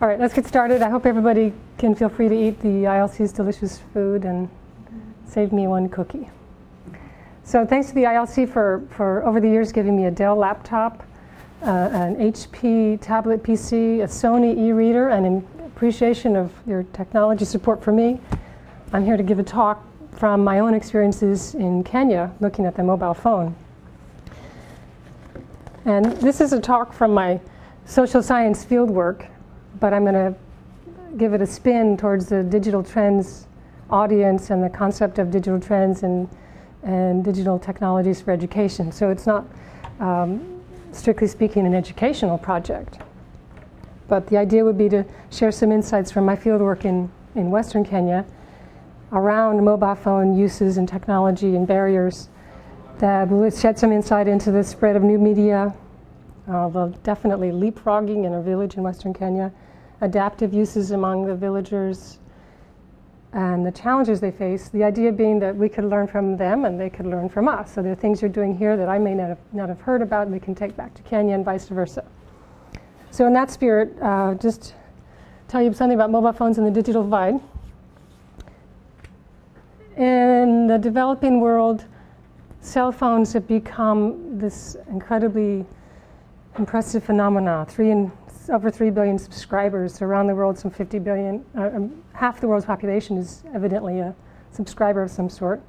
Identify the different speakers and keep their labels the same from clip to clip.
Speaker 1: All right, let's get started. I hope everybody can feel free to eat the ILC's delicious food and save me one cookie. So thanks to the ILC for over the years giving me a Dell laptop, an HP tablet PC, a Sony e-reader, and in appreciation of your technology support for me, I'm here to give a talk from my own experiences in Kenya looking at the mobile phone. And this is a talk from my social science fieldwork, but I'm going to give it a spin towards the digital trends audience and the concept of digital trends and digital technologies for education. So it's not, strictly speaking, an educational project. But the idea would be to share some insights from my fieldwork in Western Kenya around mobile phone uses and technology and barriers that will shed some insight into the spread of new media, well, definitely leapfrogging in a village in Western Kenya, adaptive uses among the villagers, and the challenges they face, the idea being that we could learn from them and they could learn from us. So there are things you're doing here that I may not have heard about and we can take back to Kenya and vice versa. So in that spirit, just tell you something about mobile phones and the digital divide. In the developing world, cell phones have become this incredibly impressive phenomena. Over 3 billion subscribers around the world, some 50 billion. Half the world's population is evidently a subscriber of some sort.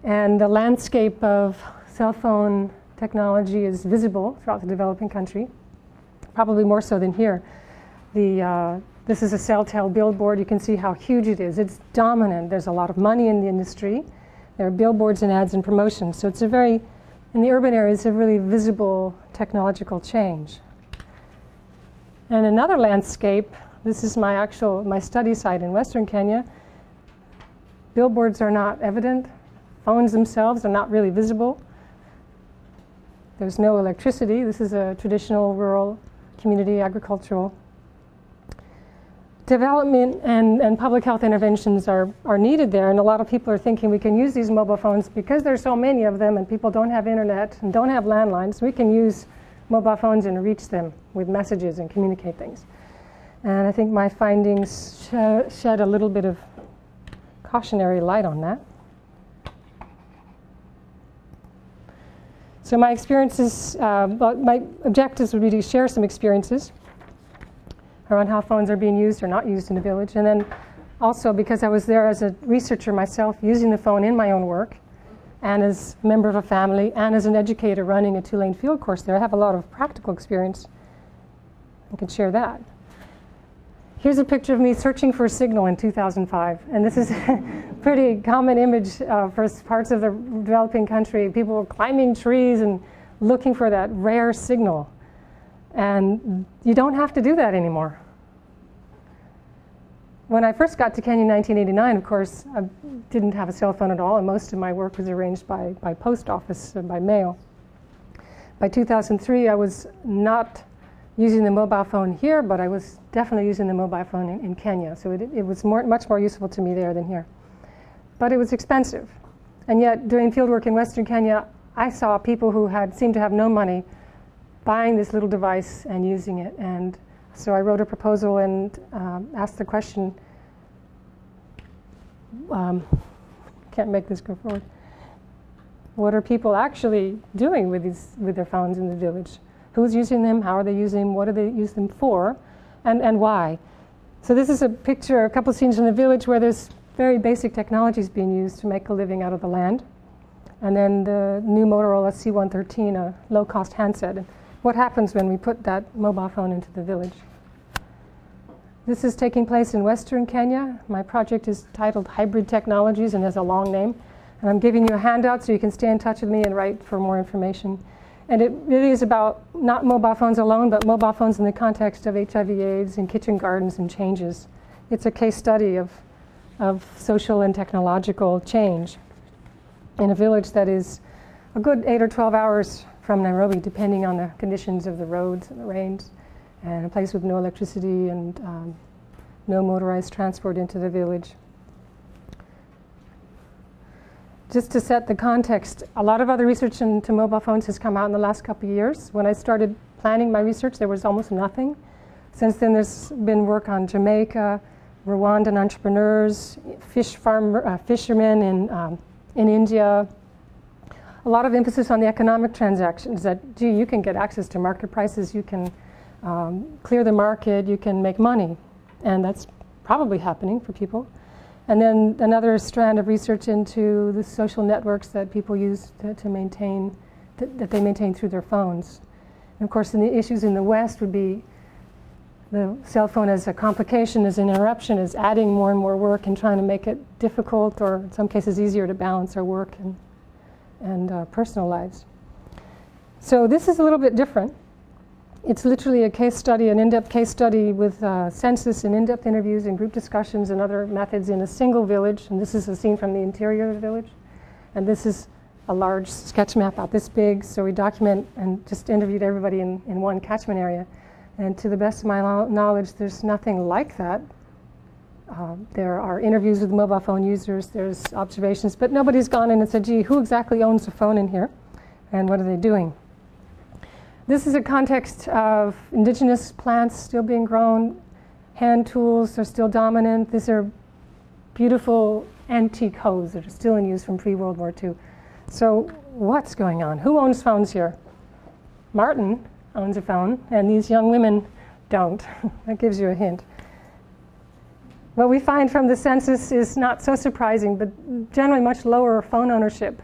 Speaker 1: And the landscape of cell phone technology is visible throughout the developing country, probably more so than here. This is a Celltel billboard. You can see how huge it is. It's dominant. There's a lot of money in the industry. There are billboards and ads and promotions. So it's a very, in the urban areas, a really visible technological change. And another landscape, this is my study site in Western Kenya. Billboards are not evident. Phones themselves are not really visible. There's no electricity. This is a traditional rural community agricultural. Development and public health interventions are needed there, and a lot of people are thinking we can use these mobile phones because there's so many of them and people don't have internet and don't have landlines. We can use mobile phones and reach them with messages and communicate things. And I think my findings shed a little bit of cautionary light on that. So my experiences, my objectives would be to share some experiences around how phones are being used or not used in the village. And then also, because I was there as a researcher myself, using the phone in my own work, and as a member of a family, and as an educator running a Tulane field course there, I have a lot of practical experience. I can share that. Here's a picture of me searching for a signal in 2005. And this is a pretty common image for parts of the developing country. People were climbing trees and looking for that rare signal. And you don't have to do that anymore. When I first got to Kenya in 1989, of course, I didn't have a cell phone at all, and most of my work was arranged by post office and by mail. By 2003, I was not using the mobile phone here, but I was definitely using the mobile phone in Kenya. So it was much more useful to me there than here. But it was expensive. And yet, doing fieldwork in Western Kenya, I saw people who seemed to have no money buying this little device and using it. And so I wrote a proposal and asked the question, can't make this go forward. What are people actually doing with their phones in the village? Who's using them? How are they using them? What do they use them for? And why? So this is a picture, a couple of scenes in the village where there's very basic technologies being used to make a living out of the land. And then the new Motorola C113, a low-cost handset. What happens when we put that mobile phone into the village? This is taking place in Western Kenya. My project is titled Hybrid Technologies and has a long name. And I'm giving you a handout so you can stay in touch with me and write for more information. And it really is about not mobile phones alone, but mobile phones in the context of HIV/AIDS and kitchen gardens and changes. It's a case study of social and technological change in a village that is a good 8 or 12 hours from Nairobi, depending on the conditions of the roads and the rains, and a place with no electricity and no motorized transport into the village. Just to set the context, a lot of other research into mobile phones has come out in the last couple of years. When I started planning my research, there was almost nothing. Since then, there's been work on Jamaica, Rwandan entrepreneurs, fishermen in India. A lot of emphasis on the economic transactions that, gee, you can get access to market prices, you can clear the market, you can make money. And that's probably happening for people. And then another strand of research into the social networks that people use to maintain, that they maintain through their phones. And of course, the issues in the West would be the cell phone as a complication, as an interruption, as adding more and more work and trying to make it difficult, or in some cases easier, to balance our work and personal lives. So this is a little bit different. It's literally a case study, an in-depth case study with census and in-depth interviews and group discussions and other methods in a single village. And this is a scene from the interior of the village. And this is a large sketch map about this big. So we document and just interviewed everybody in one catchment area. And to the best of my knowledge, there's nothing like that. There are interviews with mobile phone users, there's observations, but nobody's gone in and said, gee, who exactly owns a phone in here? And what are they doing? This is a context of indigenous plants still being grown. Hand tools are still dominant. These are beautiful antique hoes that are still in use from pre-World War II. So what's going on? Who owns phones here? Martin owns a phone, and these young women don't. That gives you a hint. What we find from the census is not so surprising, but generally much lower phone ownership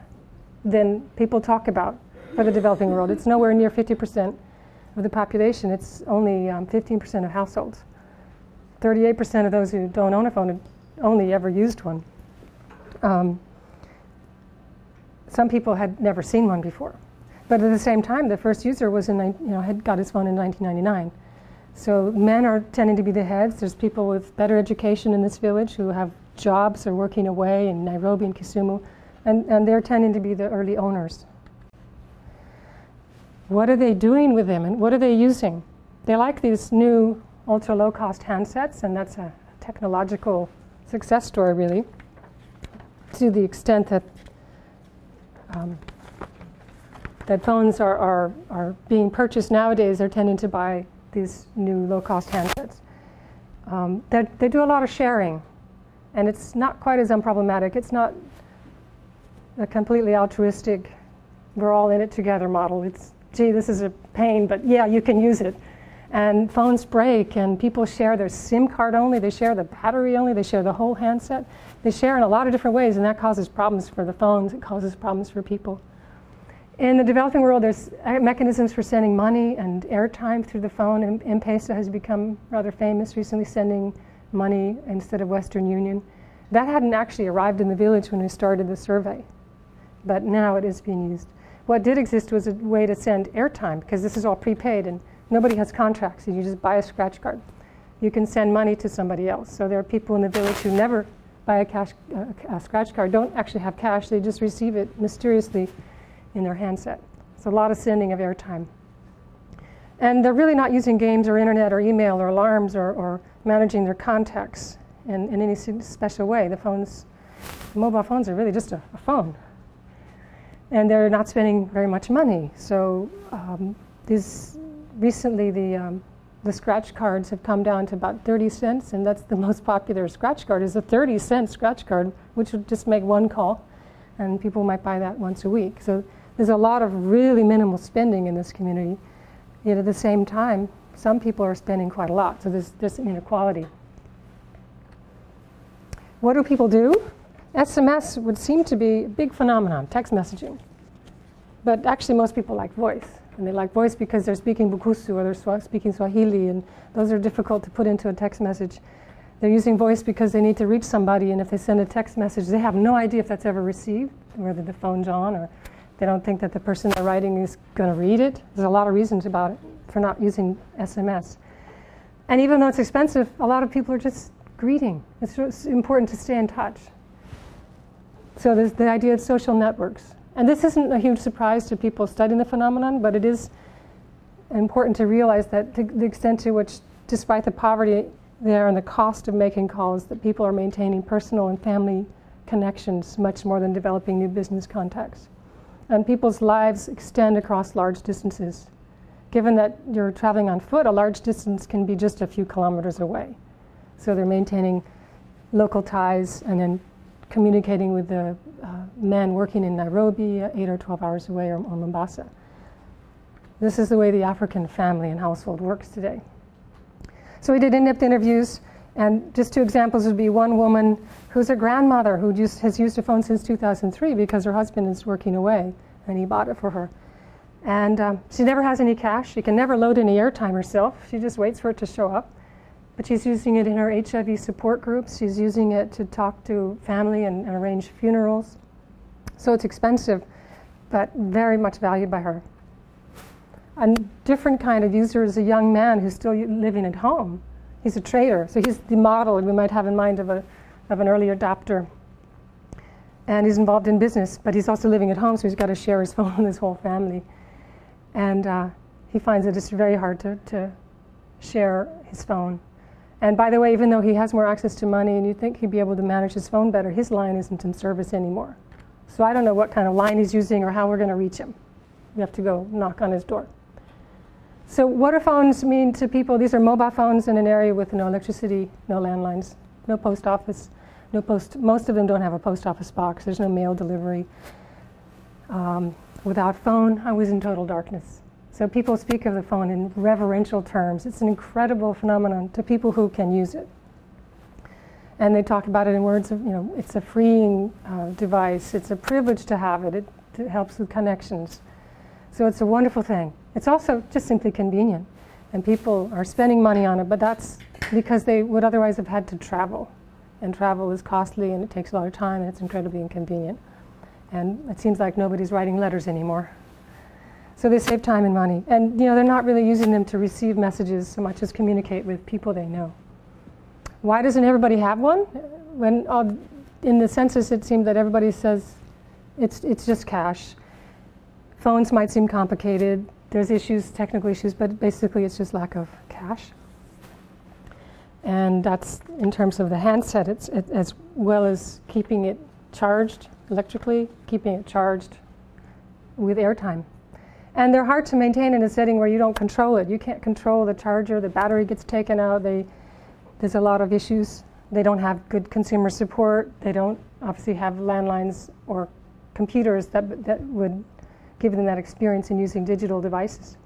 Speaker 1: than people talk about for the developing world. It's nowhere near 50% of the population. It's only 15% of households. 38% of those who don't own a phone have only ever used one. Some people had never seen one before. But at the same time, the first user was had got his phone in 1999. So men are tending to be the heads. There's people with better education in this village who have jobs or working away in Nairobi and Kisumu, and they're tending to be the early owners. What are they doing with them, and what are they using? They like these new ultra low-cost handsets, and that's a technological success story, really, to the extent that that phones are being purchased nowadays. They're tending to buy these new low-cost handsets. They do a lot of sharing, and it's not quite as unproblematic. It's not a completely altruistic, we're all in it together model. It's, gee, this is a pain, but yeah, you can use it. And phones break, and people share their SIM card only, they share the battery only, they share the whole handset. They share in a lot of different ways, and that causes problems for the phones, it causes problems for people. In the developing world, there's mechanisms for sending money and airtime through the phone, and M-Pesa has become rather famous recently, sending money instead of Western Union. That hadn't actually arrived in the village when we started the survey, but now it is being used. What did exist was a way to send airtime, because this is all prepaid and nobody has contracts, and you just buy a scratch card. You can send money to somebody else. So there are people in the village who never buy a scratch card, don't actually have cash, they just receive it mysteriously in their handset. It's a lot of sending of airtime. And they're really not using games or internet or email or alarms or managing their contacts in any special way. The mobile phones are really just a phone. And they're not spending very much money. So recently the scratch cards have come down to about 30 cents, and that's the most popular scratch card is a 30-cent scratch card, which would just make one call, and people might buy that once a week. So there's a lot of really minimal spending in this community. Yet at the same time, some people are spending quite a lot, so there's an inequality. What do people do? SMS would seem to be a big phenomenon, text messaging. But actually most people like voice. And they like voice because they're speaking Bukusu or they're speaking Swahili, and those are difficult to put into a text message. They're using voice because they need to reach somebody, and if they send a text message, they have no idea if that's ever received, whether the phone's on, or they don't think that the person they're writing is going to read it. There's a lot of reasons about it for not using SMS. And even though it's expensive, a lot of people are just greeting. It's important to stay in touch. So there's the idea of social networks. And this isn't a huge surprise to people studying the phenomenon, but it is important to realize that to the extent to which, despite the poverty there and the cost of making calls, that people are maintaining personal and family connections much more than developing new business contacts. And people's lives extend across large distances. given that you're traveling on foot, a large distance can be just a few kilometers away. So they're maintaining local ties and then communicating with the men working in Nairobi, 8 or 12 hours away, or Mombasa. This is the way the African family and household works today. So we did in-depth interviews, and just 2 examples would be one woman who's a grandmother who has used a phone since 2003 because her husband is working away, and he bought it for her. And she never has any cash. She can never load any airtime herself. She just waits for it to show up. But she's using it in her HIV support groups. She's using it to talk to family and arrange funerals. So it's expensive, but very much valued by her. A different kind of user is a young man who's still living at home. He's a trader, so he's the model we might have in mind of an early adopter. And he's involved in business, but he's also living at home, so he's got to share his phone with his whole family. And he finds that it's very hard to share his phone. And by the way, even though he has more access to money and you think he'd be able to manage his phone better, his line isn't in service anymore. So I don't know what kind of line he's using or how we're going to reach him. We have to go knock on his door. So what do phones mean to people? These are mobile phones in an area with no electricity, no landlines, no post office, most of them don't have a post office box. There's no mail delivery. Without phone, I was in total darkness. So people speak of the phone in reverential terms. It's an incredible phenomenon to people who can use it. And they talk about it in words of, it's a freeing device. It's a privilege to have it. It helps with connections. So it's a wonderful thing. It's also just simply convenient. And people are spending money on it, but that's because they would otherwise have had to travel. And travel is costly, and it takes a lot of time, and it's incredibly inconvenient. And it seems like nobody's writing letters anymore. So they save time and money. And they're not really using them to receive messages so much as communicate with people they know. Why doesn't everybody have one? When in the census it seemed that everybody says it's just cash. Phones might seem complicated. There's issues, technical issues, but basically it's just lack of cash. And that's in terms of the handset, it's as well as keeping it charged electrically, keeping it charged with airtime. And they're hard to maintain in a setting where you don't control it. You can't control the charger, the battery gets taken out, there's a lot of issues. They don't have good consumer support. They don't obviously have landlines or computers that would give them that experience in using digital devices.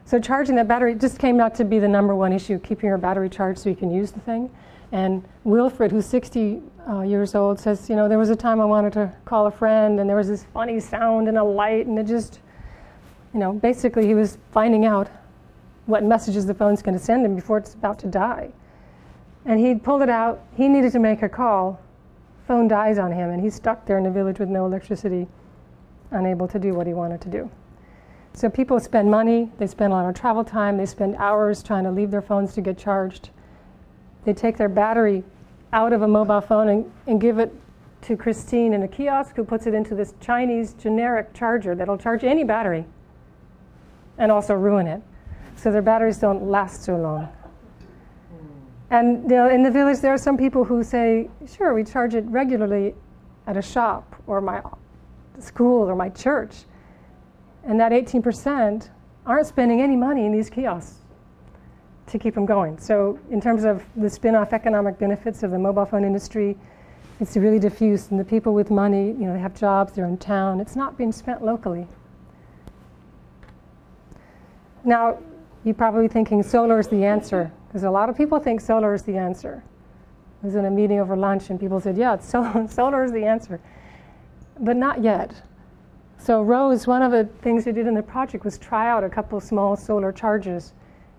Speaker 1: So charging that battery just came out to be the #1 issue, keeping your battery charged so you can use the thing. And Wilfred, who's 60 years old, says, there was a time I wanted to call a friend, and there was this funny sound and a light, and it just, basically he was finding out what messages the phone's going to send him before it's about to die. And he pulled it out. He needed to make a call. Phone dies on him, and he's stuck there in the village with no electricity, unable to do what he wanted to do. So people spend money. They spend a lot of travel time. They spend hours trying to leave their phones to get charged. They take their battery out of a mobile phone and give it to Christine in a kiosk, who puts it into this Chinese generic charger that'll charge any battery and also ruin it. So their batteries don't last so long. And in the village, there are some people who say, sure, we charge it regularly at a shop or my school or my church. And that 18% aren't spending any money in these kiosks to keep them going. So in terms of the spin-off economic benefits of the mobile phone industry, it's really diffuse. And the people with money, they have jobs, they're in town. It's not being spent locally. Now, you're probably thinking solar is the answer, because a lot of people think solar is the answer. I was in a meeting over lunch, and people said, yeah, solar is the answer. But not yet. So Rose, one of the things we did in the project was try out a couple small solar chargers.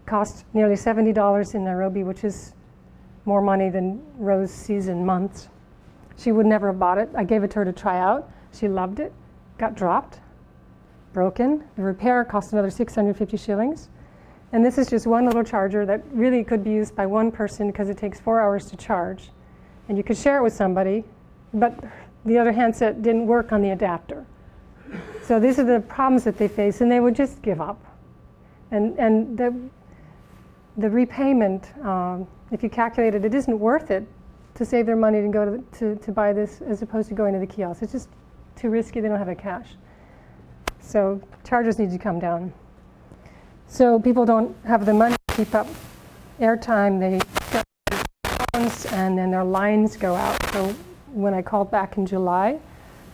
Speaker 1: Cost nearly $70 in Nairobi, which is more money than Rose sees in months. She would never have bought it. I gave it to her to try out. She loved it. Got dropped, broken. The repair cost another 650 shillings. And this is just one little charger that really could be used by one person because it takes 4 hours to charge. And you could share it with somebody, but the other handset didn't work on the adapter. So these are the problems that they face, and they would just give up. And the repayment, if you calculate it, it isn't worth it to save their money and go to buy this as opposed to going to the kiosk. It's just too risky. They don't have the cash. So chargers need to come down. So people don't have the money to keep up airtime. They get phones and then their lines go out. So when I called back in July,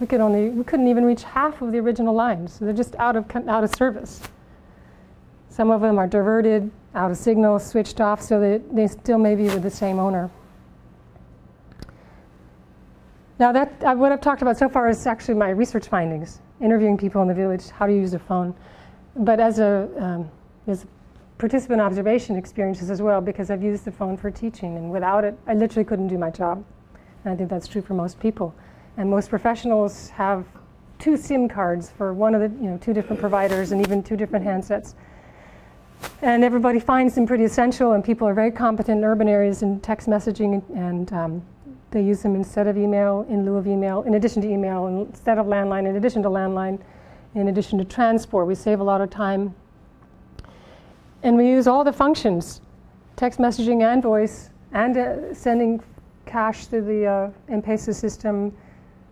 Speaker 1: we couldn't even reach half of the original lines. So they're just out of service. Some of them are diverted, out of signal, switched off, so they still may be with the same owner. Now what I've talked about so far is actually my research findings, interviewing people in the village, how to use a phone. But as participant observation experiences as well, because I've used the phone for teaching, and without it, I literally couldn't do my job. And I think that's true for most people. And most professionals have 2 SIM cards for one of the 2 different providers and even 2 different handsets. And everybody finds them pretty essential, and people are very competent in urban areas in text messaging, and they use them instead of email, in lieu of email, in addition to email, instead of landline, in addition to landline, in addition to transport. We save a lot of time. And we use all the functions, text messaging and voice, and sending cash through the M-Pesa system,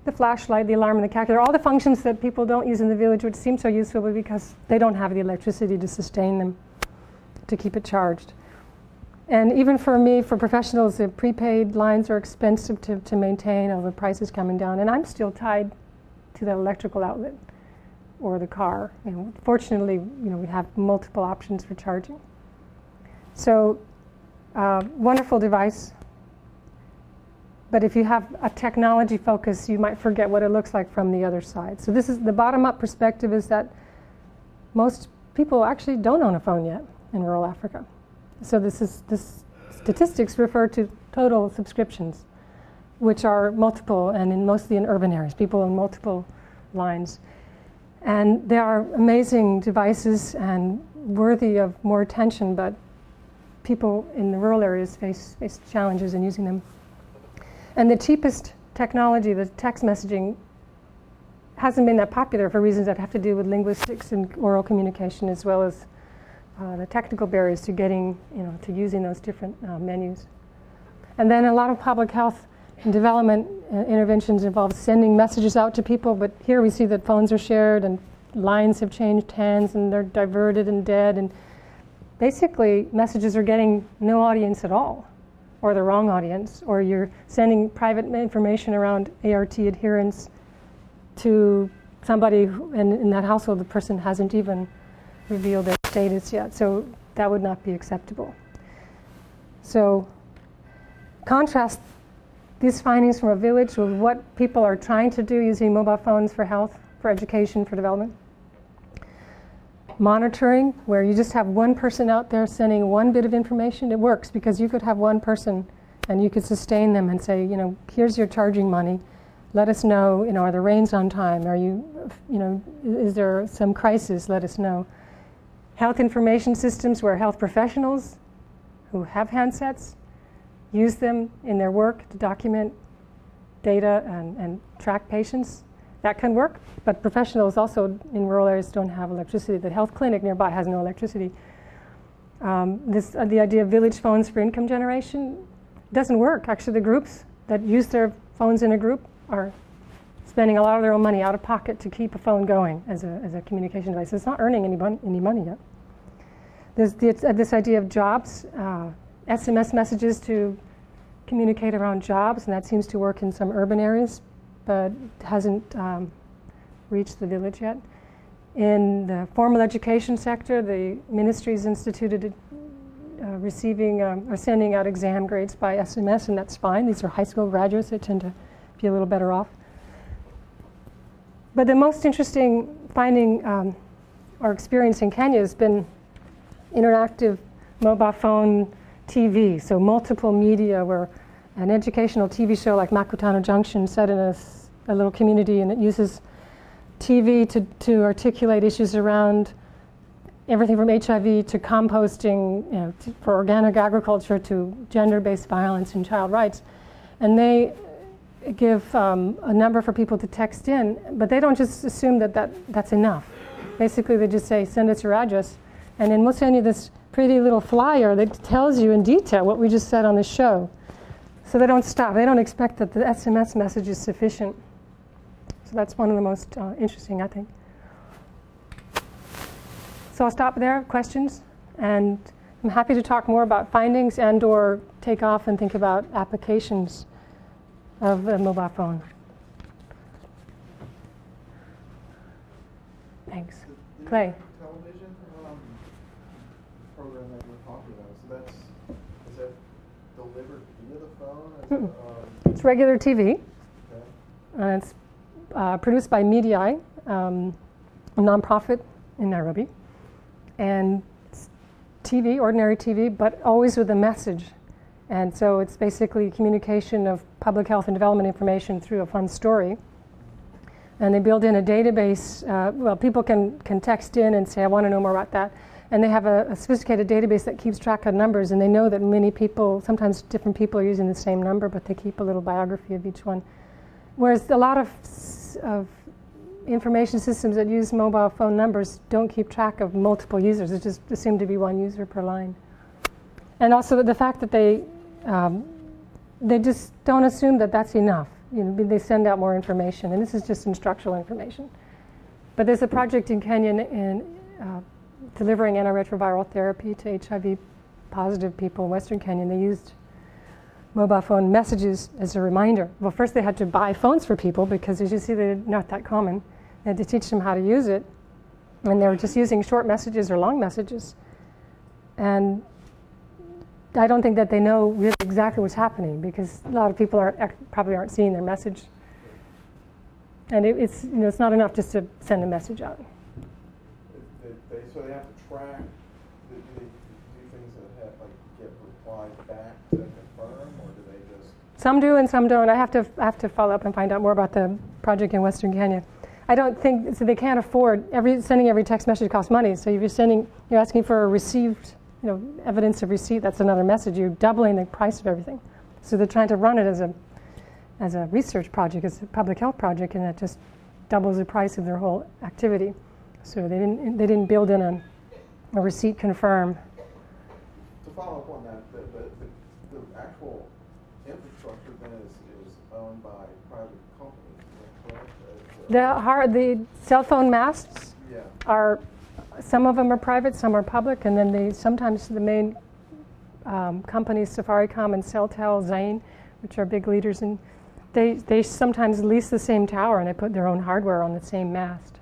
Speaker 1: the flashlight, the alarm, and the calculator, all the functions that people don't use in the village, which seem so useful because they don't have the electricity to sustain them, to keep it charged. And even for me, for professionals, the prepaid lines are expensive to maintain, although the price is coming down, and I'm still tied to that electrical outlet or the car. Fortunately, we have multiple options for charging. So, wonderful device. But if you have a technology focus, you might forget what it looks like from the other side. So this is the bottom-up perspective, is that most people actually don't own a phone yet in rural Africa. So this statistics refer to total subscriptions, which are multiple, and mostly in urban areas. People own multiple lines. And they are amazing devices and worthy of more attention, but people in the rural areas face challenges in using them. And the cheapest technology, the text messaging, hasn't been that popular for reasons that have to do with linguistics and oral communication, as well as the technical barriers to getting, to using those different menus. And then a lot of public health and development interventions involve sending messages out to people, but here we see that phones are shared and lines have changed hands and they're diverted and dead, and basically messages are getting no audience at all, or the wrong audience, or you're sending private information around ART adherence to somebody who, in that household, the person hasn't even revealed their status yet. So that would not be acceptable. So contrast these findings from a village with what people are trying to do using mobile phones for health, for education, for development. Monitoring, where you just have one person out there sending one bit of information. It works because you could have one person and you could sustain them and say, here's your charging money. Let us know, are the rains on time? Are you, is there some crisis? Let us know. Health information systems where health professionals who have handsets use them in their work to document data and track patients. That can work, but professionals also in rural areas don't have electricity. The health clinic nearby has no electricity. The idea of village phones for income generation doesn't work. Actually, the groups that use their phones in a group are spending a lot of their own money out of pocket to keep a phone going as a communication device. It's not earning any money yet. There's this idea of jobs, SMS messages to communicate around jobs, and that seems to work in some urban areas, but hasn't reached the village yet. In the formal education sector, the ministry's instituted receiving or sending out exam grades by SMS, and that's fine. These are high school graduates. They tend to be a little better off. But the most interesting finding or experience in Kenya has been interactive mobile phone TV, so multiple media, where an educational TV show like Makutano Junction set in a little community, and it uses TV to articulate issues around everything from HIV to composting, for organic agriculture to gender-based violence and child rights. And they give a number for people to text in, but they don't just assume that's enough. Basically, they just say, send us your address, and then we'll send you this pretty little flyer that tells you in detail what we just said on the show. So they don't stop. They don't expect that the SMS message is sufficient. So that's one of the most interesting, I think. So I'll stop there. Questions? And I'm happy to talk more about findings and or take off and think about applications of a mobile phone. Thanks. Clay.
Speaker 2: Television program that you were talking about, is that delivered via the phone?
Speaker 1: It's regular TV.
Speaker 2: Okay.
Speaker 1: And it's produced by Mediae, a nonprofit in Nairobi. And it's TV, ordinary TV, but always with a message. And so it's basically communication of public health and development information through a fun story. And they build in a database. Well, people can text in and say, I want to know more about that. And they have a sophisticated database that keeps track of numbers. And they know that many people, sometimes different people are using the same number, but they keep a little biography of each one. Whereas a lot of information systems that use mobile phone numbers don't keep track of multiple users. It's just assumed to be one user per line. And also the fact that they just don't assume that that's enough. You know, they send out more information, and this is just instructional information. But there's a project in Kenya in delivering antiretroviral therapy to HIV-positive people in Western Kenya, and they used mobile phone messages as a reminder. Well, first they had to buy phones for people because, as you see, they're not that common. They had to teach them how to use it, and they were just using short messages or long messages. And I don't think that they know really exactly what's happening because a lot of people probably aren't seeing their message. And it's not enough just to send a message out.
Speaker 2: So they have to track, do things that get replied back to confirm, or do they just?
Speaker 1: Some do and some don't. I have to follow up and find out more about the project in Western Kenya. I don't think so. They can't afford sending every text message costs money. So if you're asking for a received, evidence of receipt. That's another message. You're doubling the price of everything. So they're trying to run it as a research project, as a public health project, and that just doubles the price of their whole activity. So they didn't build in a receipt confirm.
Speaker 2: To follow up on that, the actual infrastructure then is owned by private companies, is that correct?
Speaker 1: The cell phone masts
Speaker 2: Yeah.
Speaker 1: are, some of them are private, some are public, and then sometimes the main companies, Safaricom and Celtel, Zain, which are big leaders, and they sometimes lease the same tower and they put their own hardware on the same mast.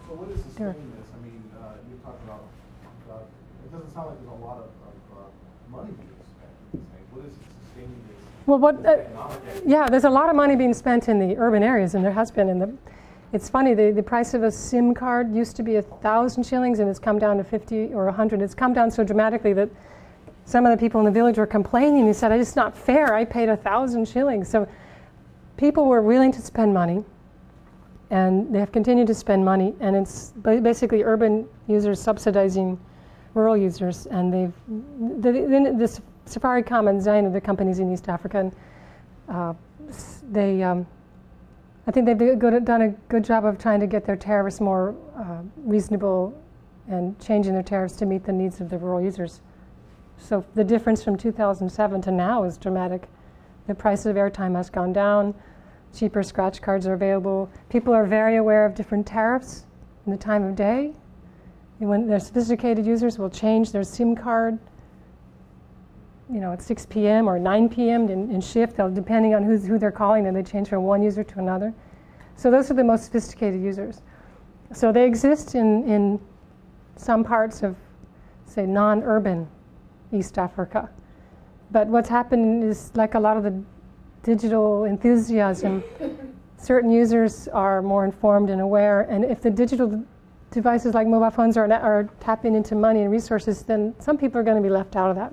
Speaker 2: So what is sustaining this? I mean, you talked about it doesn't sound like there's a lot of money being spent in these things. What is sustaining this?
Speaker 1: Well, yeah, there's a lot of money being spent in the urban areas, and there has been. It's funny, the price of a SIM card used to be 1,000 shillings, and it's come down to 50 or 100. It's come down so dramatically that some of the people in the village were complaining. They said, it's not fair. I paid 1,000 shillings. So people were willing to spend money, and they have continued to spend money, and it's basically urban users subsidizing rural users, and this Safaricom and Zain are the companies in East Africa, and I think they've done a good job of trying to get their tariffs more reasonable and changing their tariffs to meet the needs of the rural users. So the difference from 2007 to now is dramatic. The price of airtime has gone down, cheaper scratch cards are available. People are very aware of different tariffs in the time of day. And when they're sophisticated users will change their SIM card at 6 p.m. or 9 p.m. in shift, depending on who they're calling, and they change from one user to another. So those are the most sophisticated users. So they exist in some parts of, say, non-urban East Africa. But what's happened is, like a lot of the digital enthusiasm, certain users are more informed and aware, and if the digital devices like mobile phones are tapping into money and resources, then some people are going to be left out of that.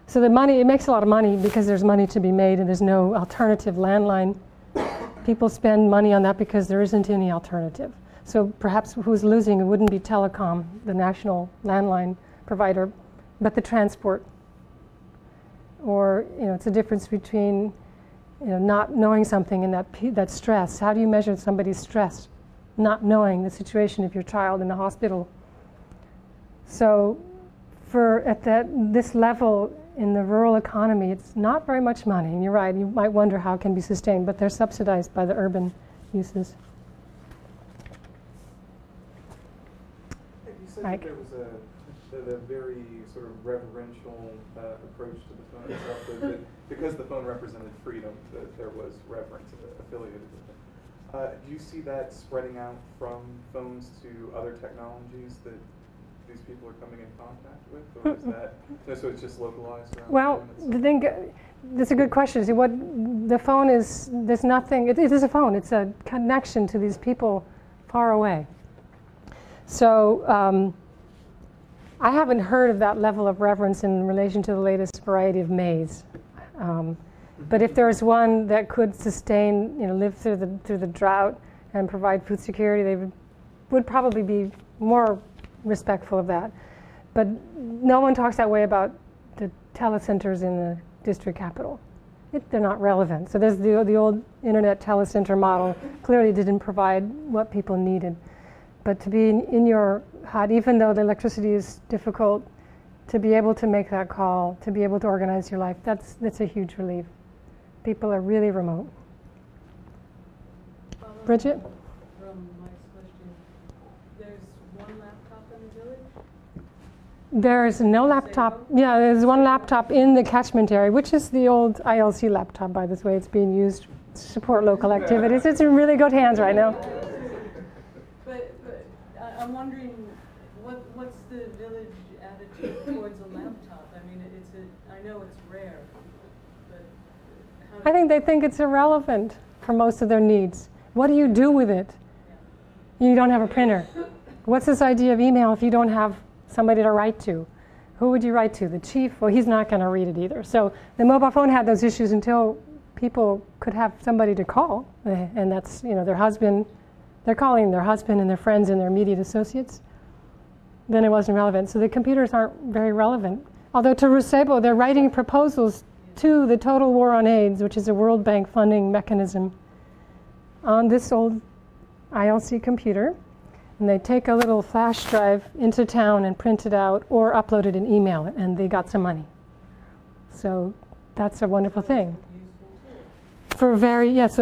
Speaker 1: So the money, it makes a lot of money because there's money to be made and there's no alternative landline. People spend money on that because there isn't any alternative. So perhaps who's losing, it wouldn't be telecom, the national landline provider, but the transport. Or, it's a difference between, not knowing something and that stress. How do you measure somebody's stress? Not knowing the situation of your child in the hospital. So at this level in the rural economy, it's not very much money. And you're right, you might wonder how it can be sustained, but they're subsidized by the urban uses.
Speaker 3: You said
Speaker 1: Mike.
Speaker 3: that there was a very sort of reverential approach to the phone itself, that because the phone represented freedom, that there was reverence affiliated with it. Do you see that spreading out from phones to other technologies that these people are coming in contact with, or is that so it's just localized around
Speaker 1: Well,
Speaker 3: the
Speaker 1: the thing, that's a good question. See, what the phone is, there's nothing, it is a phone. It's a connection to these people far away. So I haven't heard of that level of reverence in relation to the latest variety of maize. But if there's one that could sustain, live through the drought and provide food security, they would probably be more respectful of that. But no one talks that way about the telecenters in the district capital. They're not relevant. So there's the old internet telecenter model clearly didn't provide what people needed. But to be in your hut, even though the electricity is difficult, to be able to make that call, to be able to organize your life, that's a huge relief. People are really remote. Bridget?
Speaker 4: From Mike's question, there's one laptop in the village?
Speaker 1: There's no laptop. Yeah, there's one laptop in the catchment area, which is the old ILC laptop, by the way. It's being used to support local activities. It's in really good hands right now.
Speaker 4: But I'm wondering, what's the village attitude towards a laptop? I mean, I know it's rare, but
Speaker 1: I think they think it's irrelevant for most of their needs. What do you do with it?
Speaker 4: Yeah.
Speaker 1: You don't have a printer. What's this idea of email if you don't have somebody to write to? Who would you write to? The chief? Well, he's not going to read it either. So the mobile phone had those issues until people could have somebody to call, and that's their husband. They're calling their husband and their friends and their immediate associates. Then it wasn't relevant. So the computers aren't very relevant. Although to Rusebo, they're writing proposals to the Total War on AIDS, which is a World Bank funding mechanism, on this old ILC computer. And they take a little flash drive into town and print it out or upload it and email it, and they got some money. So that's a wonderful thing. So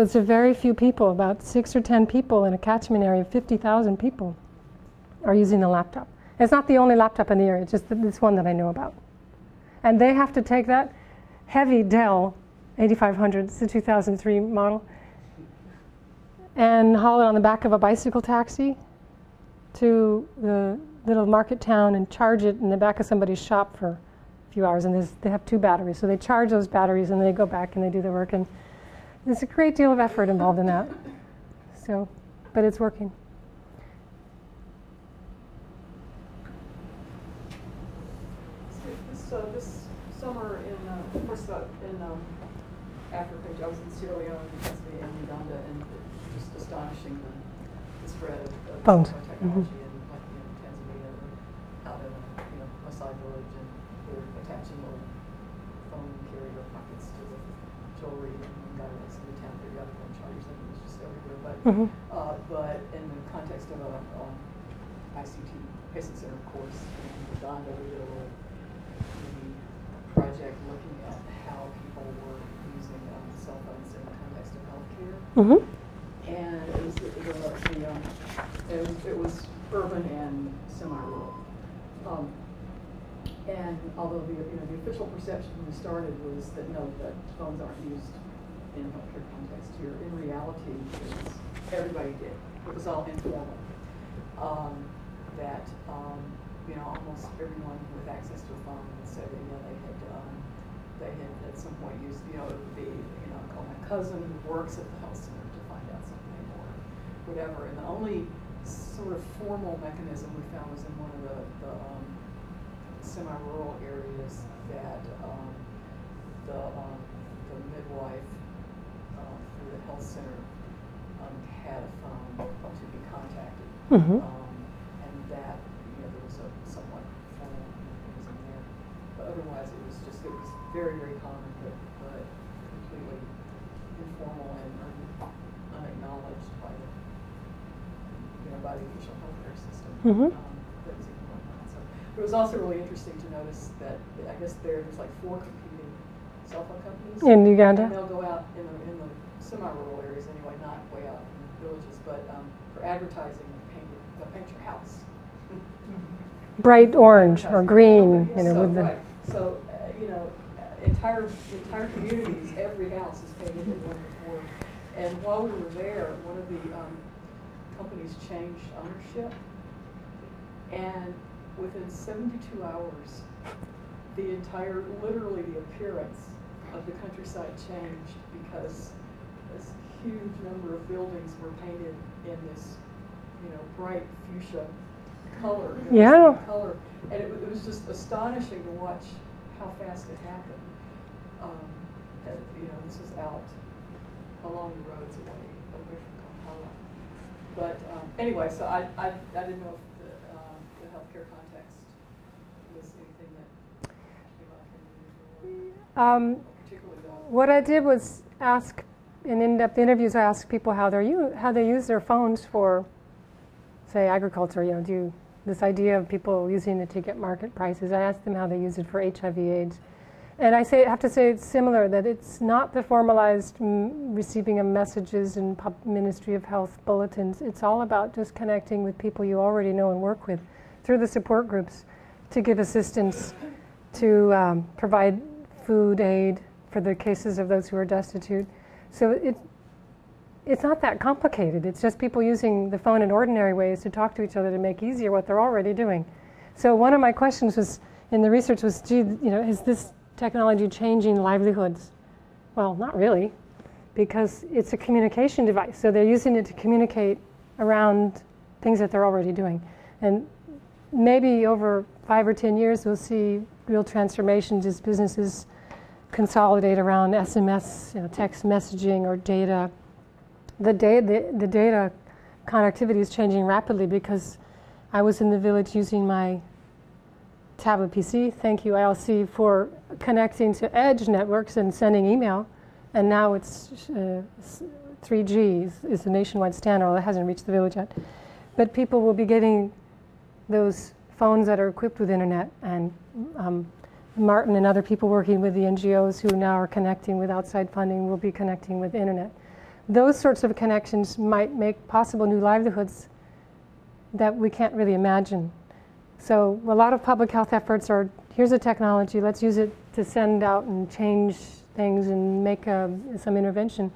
Speaker 1: it's a very few people, about 6 or 10 people in a catchment area of 50,000 people are using the laptop. It's not the only laptop in the area, it's just this one that I know about. And they have to take that heavy Dell 8500, it's the 2003 model, and haul it on the back of a bicycle taxi to the little market town and charge it in the back of somebody's shop for a few hours. And they have 2 batteries, so they charge those batteries and they go back and they do their work. And there's a great deal of effort involved in that. So, but it's working.
Speaker 5: This summer in Africa, I was in Syria and Uganda, and just astonishing the spread of
Speaker 1: Phones.
Speaker 5: Technology in Tanzania, out in a side village, and they're attaching little phone carrier pockets to the jewelry, and got it in the town periodical and chargers, and it was just everywhere. But in the context of a ICT Patient Center course in Uganda, we did a little project looking at how people were using cell phones in the context of healthcare. And it was urban and semi-rural. And although the official perception when we started was that that phones aren't used in healthcare context here. In reality, everybody did. It was all informal. Almost everyone with access to a phone would say they had at some point used call my cousin who works at the health center to find out something or whatever. And the only sort of formal mechanism we found was in one of the semi-rural areas that the midwife through the health center had a phone to be contacted. And that there was a somewhat formal mechanism there. But otherwise it was very, very common, but completely informal and unacknowledged by the official healthcare system. That was even going on. So it was also really interesting to notice that I guess there's like 4 competing cell phone companies
Speaker 1: in Uganda.
Speaker 5: And they'll go out in the semi-rural areas anyway, not way out in villages, but for advertising, they'll paint your house.
Speaker 1: Bright orange or green, you know,
Speaker 5: so,
Speaker 1: with the.
Speaker 5: Right. So, you know, entire communities, every house is painted in one before. And while we were there, one of the companies changed ownership, and within 72 hours, literally the appearance of the countryside changed because this huge number of buildings were painted in this, you know, bright fuchsia color.
Speaker 1: Yeah.
Speaker 5: Color. And it was just astonishing to watch how fast it happened. And, you know, this was out along the roads away from Kampala. But anyway, so I didn't know if the healthcare context was anything that came up in particularly
Speaker 1: What I did was ask, in in-depth interviews, I asked people how they use their phones for, say, agriculture. You know, this idea of people using it to get market prices. I asked them how they use it for HIV/AIDS. And I have to say it's similar, that it's not the formalized receiving of messages and Ministry of Health bulletins. It's all about just connecting with people you already know and work with through the support groups to give assistance, to provide food aid for the cases of those who are destitute. So it's not that complicated. It's just people using the phone in ordinary ways to talk to each other to make easier what they're already doing. So one of my questions was, in the research was, gee, you know, is this technology changing livelihoods? Well, not really, because it's a communication device. So they're using it to communicate around things that they're already doing. And maybe over 5 or 10 years, we'll see real transformations as businesses consolidate around SMS, you know, text messaging or data. The data connectivity is changing rapidly, because I was in the village using my tablet PC, thank you ILC, for connecting to edge networks and sending email, and now it's 3G is the nationwide standard, although it hasn't reached the village yet. But people will be getting those phones that are equipped with internet, and Martin and other people working with the NGOs who now are connecting with outside funding will be connecting with internet. Those sorts of connections might make possible new livelihoods that we can't really imagine. So a lot of public health efforts are, here's a technology, let's use it to send out and change things and make some intervention.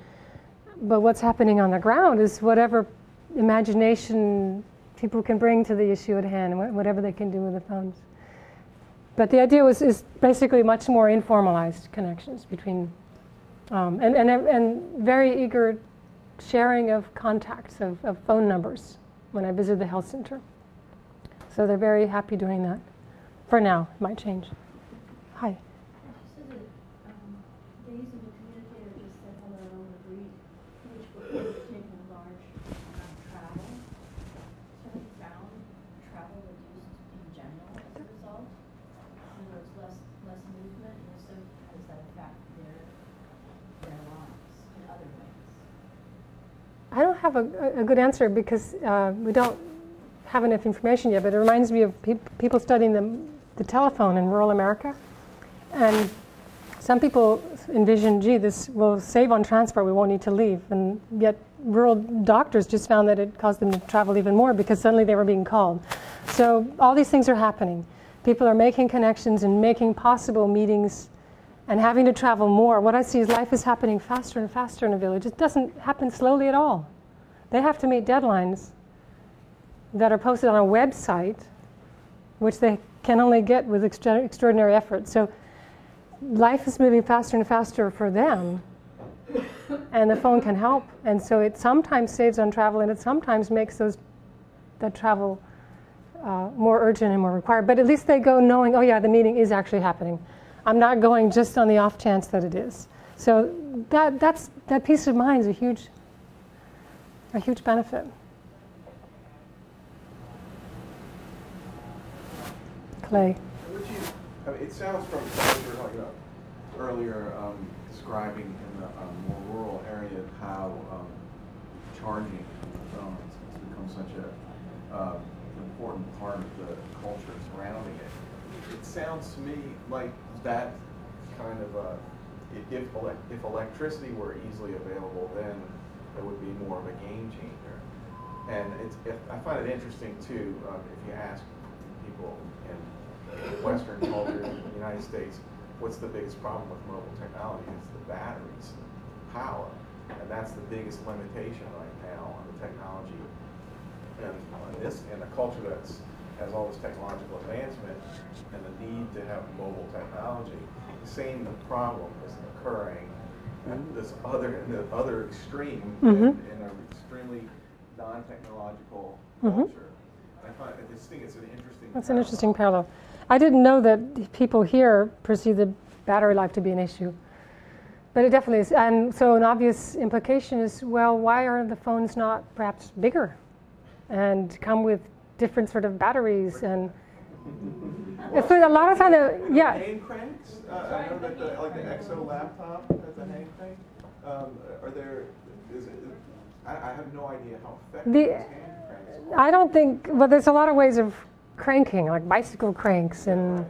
Speaker 1: But what's happening on the ground is whatever imagination people can bring to the issue at hand, and whatever they can do with the phones. But the idea is basically much more informalized connections between, and very eager sharing of contacts, of phone numbers when I visit the health center. So they're very happy doing that. For now, it might change. Hi.
Speaker 6: So the use of the communicator just said hello and agreed, which would have taken a large amount of travel. So have you found travel reduced in general as a result? In other words, less movement, and so how does that affect their lives in other ways?
Speaker 1: I don't have a good answer, because we don't have enough information yet, but it reminds me of people studying the telephone in rural America. And some people envision, gee, this will save on transport, we won't need to leave. And yet rural doctors just found that it caused them to travel even more, because suddenly they were being called. So all these things are happening. People are making connections and making possible meetings and having to travel more. What I see is life is happening faster and faster in a village. It doesn't happen slowly at all. They have to meet deadlines that are posted on a website, which they can only get with extraordinary effort. So life is moving faster and faster for them, and the phone can help. And so it sometimes saves on travel, and it sometimes makes that travel more urgent and more required. But at least they go knowing, oh yeah, the meeting is actually happening. I'm not going just on the off chance that it is. So that peace of mind is a huge benefit. Clay.
Speaker 2: It sounds from what you were talking about earlier, describing in the more rural area how charging phones has become such an important part of the culture surrounding it. It sounds to me like that kind of if electricity were easily available, then that would be more of a game changer. And I find it interesting too, if you ask people in Western culture in the United States, what's the biggest problem with mobile technology? It's the batteries, power, and that's the biggest limitation right now on the technology. And in a culture that has all this technological advancement and the need to have mobile technology, the same problem is occurring at the other extreme in an extremely non-technological culture. I just think it's an interesting.
Speaker 1: That's an interesting parallel. I didn't know that people here perceive the battery life to be an issue, but it definitely is. And so an obvious implication is, well, why are the phones not perhaps bigger and come with different sort of batteries? And it's a lot of times, yeah.
Speaker 2: Hand cranks. I know that the XO laptop has a hand crank. Are there? I have no idea how effective these hand cranks are.
Speaker 1: I don't think. Well, there's a lot of ways of cranking, like bicycle cranks, and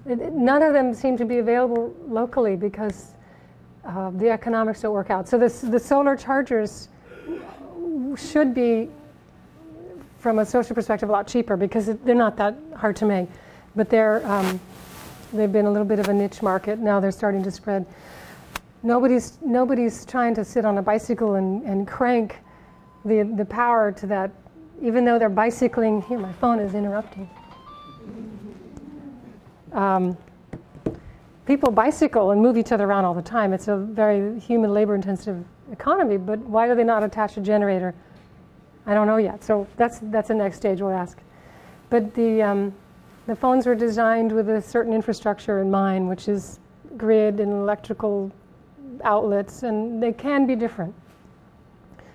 Speaker 1: none of them seem to be available locally because the economics don't work out. So the solar chargers should be, from a social perspective, a lot cheaper because they're not that hard to make. But they've been a little bit of a niche market. Now they're starting to spread. Nobody's trying to sit on a bicycle and crank the power to that, even though they're bicycling. Here, my phone is interrupting. People bicycle and move each other around all the time. It's a very human labor-intensive economy, but why do they not attach a generator? I don't know yet. So that's the next stage we'll ask. But the phones were designed with a certain infrastructure in mind, which is grid and electrical outlets, and they can be different.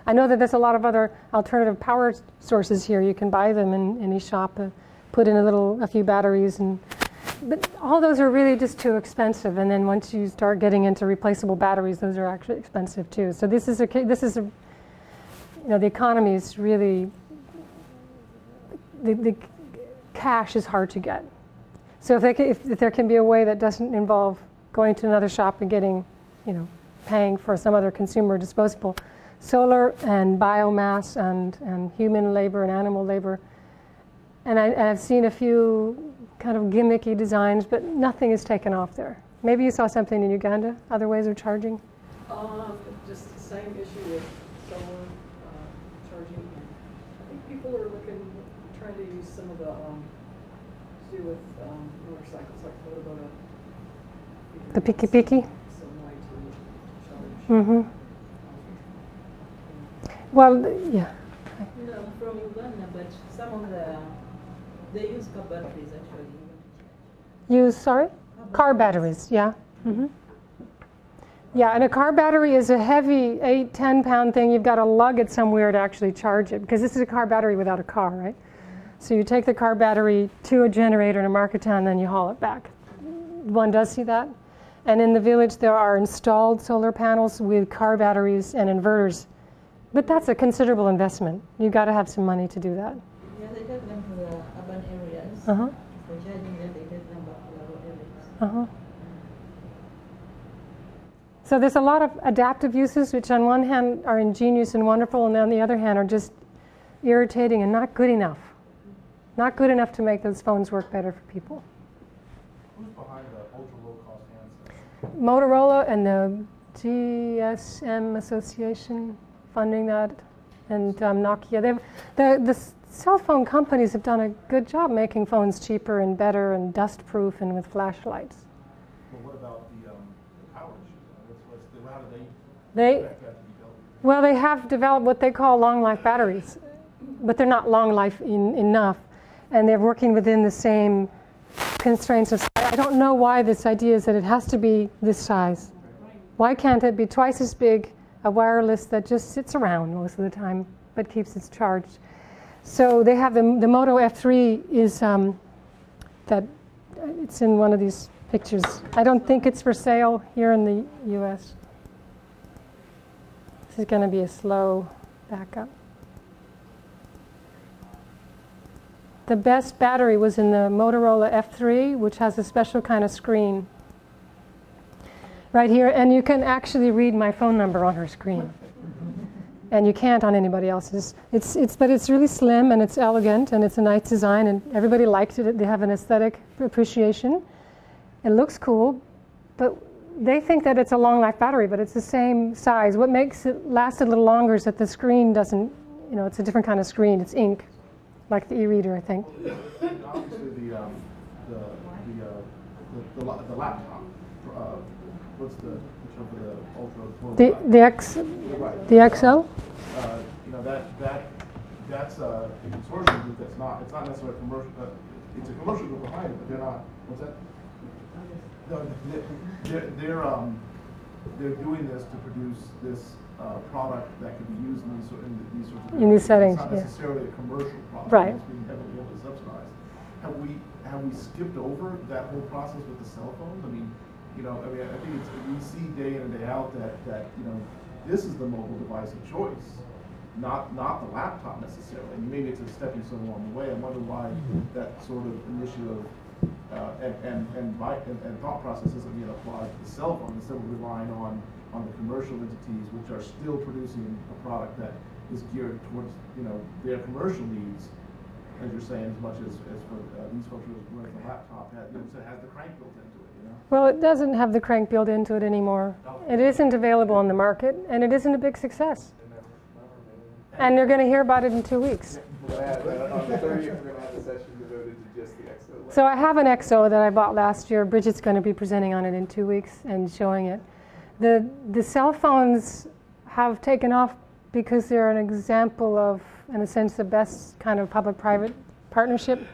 Speaker 1: I know that there's a lot of other alternative power sources here. You can buy them in any shop, put in a few batteries, but all those are really just too expensive. And then once you start getting into replaceable batteries, those are actually expensive too. So the economy is really, the cash is hard to get. So if there can be a way that doesn't involve going to another shop and getting, paying for some other consumer disposable, solar and biomass and human labor and animal labor. And I've seen a few kind of gimmicky designs, but nothing is taken off there. Maybe you saw something in Uganda, other ways of charging?
Speaker 5: Just the same issue with solar charging. I think people are trying to use some of the, to do with motorcycles, like Motorboat.
Speaker 1: The Piki?
Speaker 5: Some way to charge.
Speaker 1: Well, yeah.
Speaker 7: No, from Uganda, but some of they use car batteries actually.
Speaker 1: Use, sorry? Car batteries, yeah. Yeah, and a car battery is a heavy 8-10 pound thing. You've got to lug it somewhere to actually charge it, because this is a car battery without a car, right? So you take the car battery to a generator in a market town, then you haul it back. One does see that. And in the village, there are installed solar panels with car batteries and inverters. But that's a considerable investment. You've got to have some money to do that.
Speaker 7: Yeah, they take them to the urban areas. For charging them, they take them back to the rural areas.
Speaker 1: So there's a lot of adaptive uses, which on one hand are ingenious and wonderful, and on the other hand are just irritating and not good enough. Not good enough to make those phones work better for people.
Speaker 8: Who's behind the ultra-low cost handsets?
Speaker 1: Motorola and the GSM Association funding that, and Nokia. The cell phone companies have done a good job making phones cheaper and better and dust-proof and with flashlights.
Speaker 8: Well, what about the power issue? How do
Speaker 1: They
Speaker 8: expect that to be dealt with?
Speaker 1: Well, they have developed what they call long-life batteries, but they're not long-life enough, and they're working within the same constraints of size. I don't know why this idea is that it has to be this size. Why can't it be twice as big, a wireless that just sits around most of the time but keeps its charge? So they have the Moto F3 is that it's in one of these pictures. I don't think it's for sale here in the U.S. This is going to be a slow backup. The best battery was in the Motorola F3, which has a special kind of screen right here, and you can actually read my phone number on her screen. and you can't on anybody else's. But it's really slim and it's elegant and it's a nice design and everybody liked it. They have an aesthetic appreciation. It looks cool, but they think that it's a long life battery, but it's the same size. What makes it last a little longer is that the screen doesn't, it's a different kind of screen. It's ink, like the e-reader, I think.
Speaker 8: Obviously, the laptop. What's the term for the ultra?
Speaker 1: The XO.
Speaker 8: That's a consortium group that's not. It's not necessarily a commercial. It's a commercial group behind it, but they're not. What's that? No, they're doing this to produce this product that can be used in these sorts of
Speaker 1: these settings.
Speaker 8: It's not necessarily a commercial product.
Speaker 1: Right.
Speaker 8: It's being heavily subsidized. Have we skipped over that whole process with the cell phones? I think we see day in and day out that this is the mobile device of choice, not the laptop necessarily. And maybe it's a stepping stone along the way. I wonder why that sort of initiative and thought process isn't being applied to the cell phone instead of relying on the commercial entities, which are still producing a product that is geared towards their commercial needs, as you're saying, as much as for these folks who are running the laptop has the crank built into it.
Speaker 1: Well, it doesn't have the crank built into it anymore. It isn't available on the market, and it isn't a big success. And you're going to hear about it in 2 weeks.
Speaker 3: On the 30th, we're going to have a session devoted to just the XO.
Speaker 1: So I have an XO that I bought last year. Bridget's going to be presenting on it in 2 weeks and showing it. The cell phones have taken off because they're an example of, in a sense, the best kind of public-private partnership.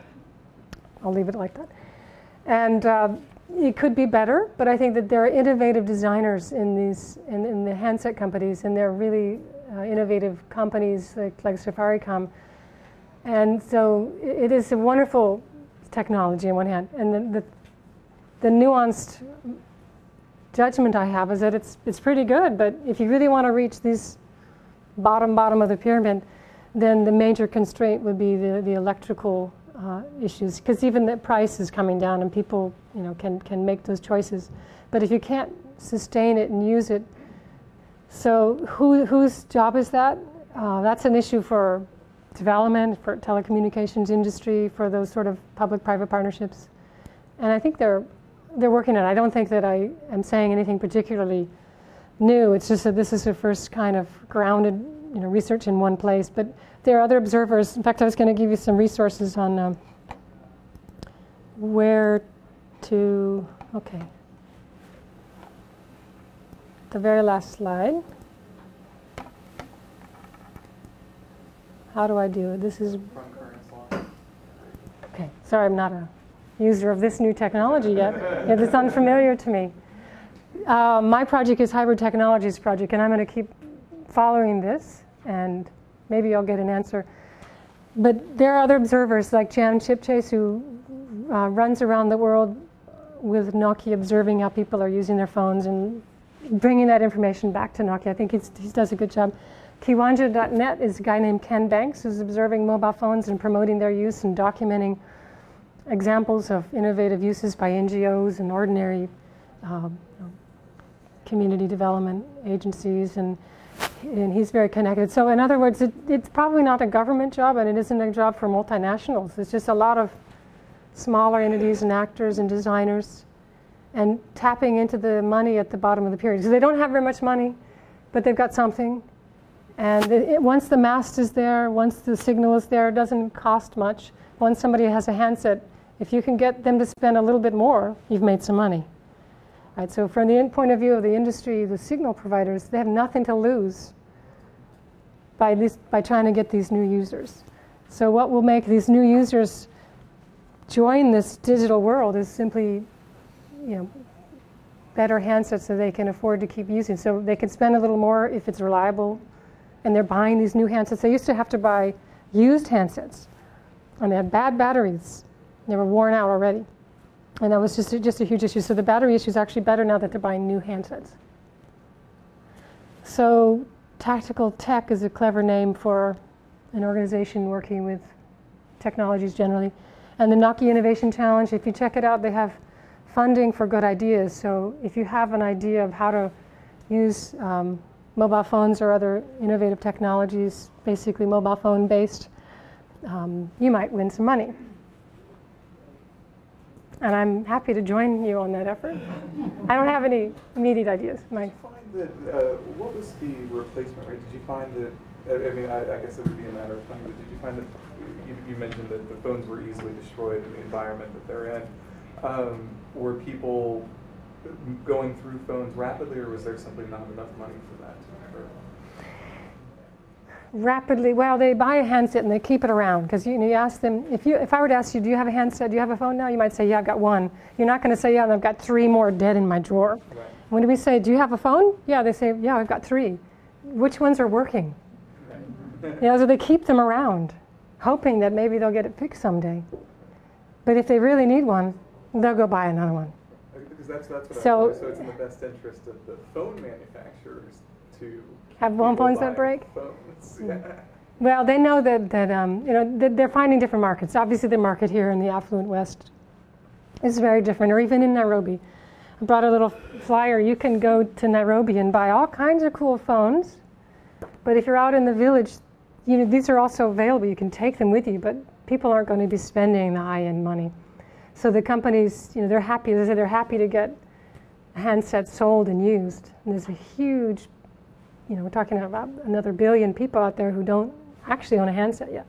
Speaker 1: I'll leave it like that. And it could be better, but I think that there are innovative designers in the handset companies, and they're really innovative companies like Safaricom. And so it is a wonderful technology on one hand, and the nuanced judgment I have is that it's pretty good, but if you really want to reach this bottom of the pyramid, then the major constraint would be the electrical issues, because even the price is coming down and people can make those choices. But if you can't sustain it and use it, so whose job is that? That's an issue for development, for telecommunications industry, for those sort of public-private partnerships. And I think they're working on it. I don't think that I am saying anything particularly new. It's just that this is the first kind of grounded research in one place. But there are other observers. In fact, I was going to give you some resources on where to, okay. The very last slide. How do I do it? This is, okay, sorry, I'm not a user of this new technology yet. It's unfamiliar to me. My project is Hybrid Technologies Project, and I'm going to keep following this, and maybe I'll get an answer. But there are other observers like Jan Chipchase, who runs around the world with Nokia, observing how people are using their phones and bringing that information back to Nokia. I think he does a good job. Kiwanja.net is a guy named Ken Banks, who's observing mobile phones and promoting their use and documenting examples of innovative uses by NGOs and ordinary community development agencies, and he's very connected. So in other words, it's probably not a government job, and it isn't a job for multinationals. It's just a lot of smaller entities and actors and designers, and tapping into the money at the bottom of the pyramid. So they don't have very much money, but they've got something. And once the mast is there, once the signal is there, it doesn't cost much. Once somebody has a handset, if you can get them to spend a little bit more, you've made some money. Right, so from the point of view of the industry, the signal providers, they have nothing to lose by trying to get these new users. So what will make these new users join this digital world is simply, better handsets that they can afford to keep using. So they can spend a little more if it's reliable, and they're buying these new handsets. They used to have to buy used handsets, and they had bad batteries. They were worn out already. And that was just a huge issue. So the battery issue is actually better now that they're buying new handsets. So Tactical Tech is a clever name for an organization working with technologies generally. And the Nokia Innovation Challenge, if you check it out, they have funding for good ideas. So if you have an idea of how to use mobile phones or other innovative technologies, basically mobile phone based, you might win some money. And I'm happy to join you on that effort. I don't have any immediate ideas. Mike?
Speaker 3: Did you find that, what was the replacement rate? Did you find that, I mean, I guess it would be a matter of time, but did you find that, you mentioned that the phones were easily destroyed in the environment that they're in. Were people going through phones rapidly, or was there simply not enough money for that to occur?
Speaker 1: Rapidly, well, they buy a handset and they keep it around, because you ask them, if I were to ask you, do you have a handset, do you have a phone now? You might say, yeah, I've got one. You're not going to say, yeah, and I've got 3 more dead in my drawer.
Speaker 3: Right.
Speaker 1: When we say, do you have a phone? Yeah, they say, yeah, I've got 3. Which ones are working? Right. So they keep them around, hoping that maybe they'll get it fixed someday. But if they really need one, they'll go buy another one.
Speaker 3: Because that's what
Speaker 1: so
Speaker 3: it's in the best interest of the phone manufacturers to
Speaker 1: have phones that break.
Speaker 3: Phones. Yeah.
Speaker 1: Well, they know that they're finding different markets. Obviously, the market here in the affluent West is very different, or even in Nairobi. I brought a little flyer. You can go to Nairobi and buy all kinds of cool phones, but if you're out in the village, these are also available. You can take them with you, but people aren't going to be spending the high-end money. So the companies, they're happy. As I said, they're happy to get handsets sold and used. And there's a huge, we're talking about another billion people out there who don't actually own a handset yet.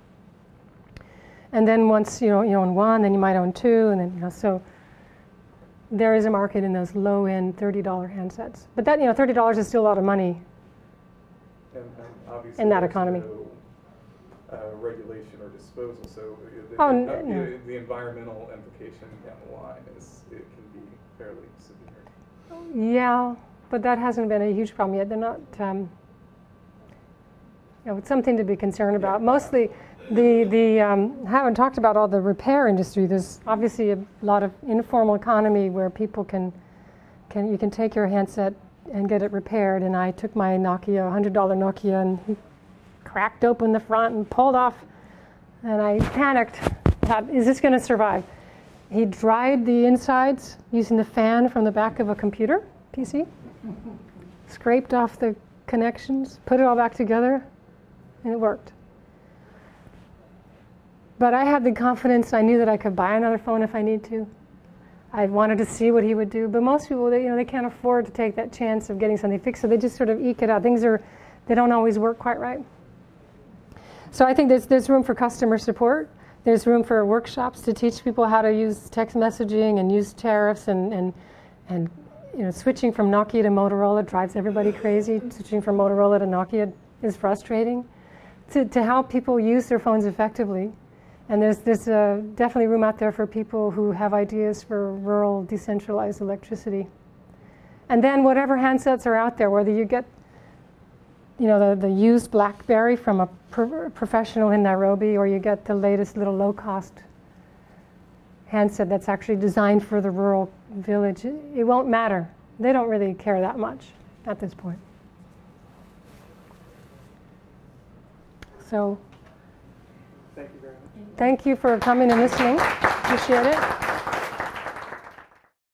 Speaker 1: And then once you own one, then you might own 2, and then so there is a market in those low-end $30 handsets. But that $30 is still a lot of money
Speaker 3: and obviously
Speaker 1: in that economy.
Speaker 3: No regulation or disposal, so the environmental implication down the line it can be fairly severe.
Speaker 1: Yeah, but that hasn't been a huge problem yet. They're not. It's something to be concerned about. Mostly, I haven't talked about all the repair industry. There's obviously a lot of informal economy where people you can take your handset and get it repaired. And I took my Nokia, $100 Nokia, and he cracked open the front and pulled off. And I panicked. Thought, is this going to survive? He dried the insides using the fan from the back of a computer PC, scraped off the connections, put it all back together, and it worked. But I had the confidence. I knew that I could buy another phone if I need to. I wanted to see what he would do. But most people, they can't afford to take that chance of getting something fixed, so they just sort of eke it out. They don't always work quite right. So I think there's room for customer support. There's room for workshops to teach people how to use text messaging and use tariffs and switching from Nokia to Motorola drives everybody crazy. Switching from Motorola to Nokia is frustrating. To help people use their phones effectively. And there's definitely room out there for people who have ideas for rural decentralized electricity. And then whatever handsets are out there, whether you get the used BlackBerry from a professional in Nairobi, or you get the latest little low-cost handset that's actually designed for the rural village, it won't matter. They don't really care that much at this point. So,
Speaker 3: thank you very much.
Speaker 1: Thank you for coming and listening. Appreciate it.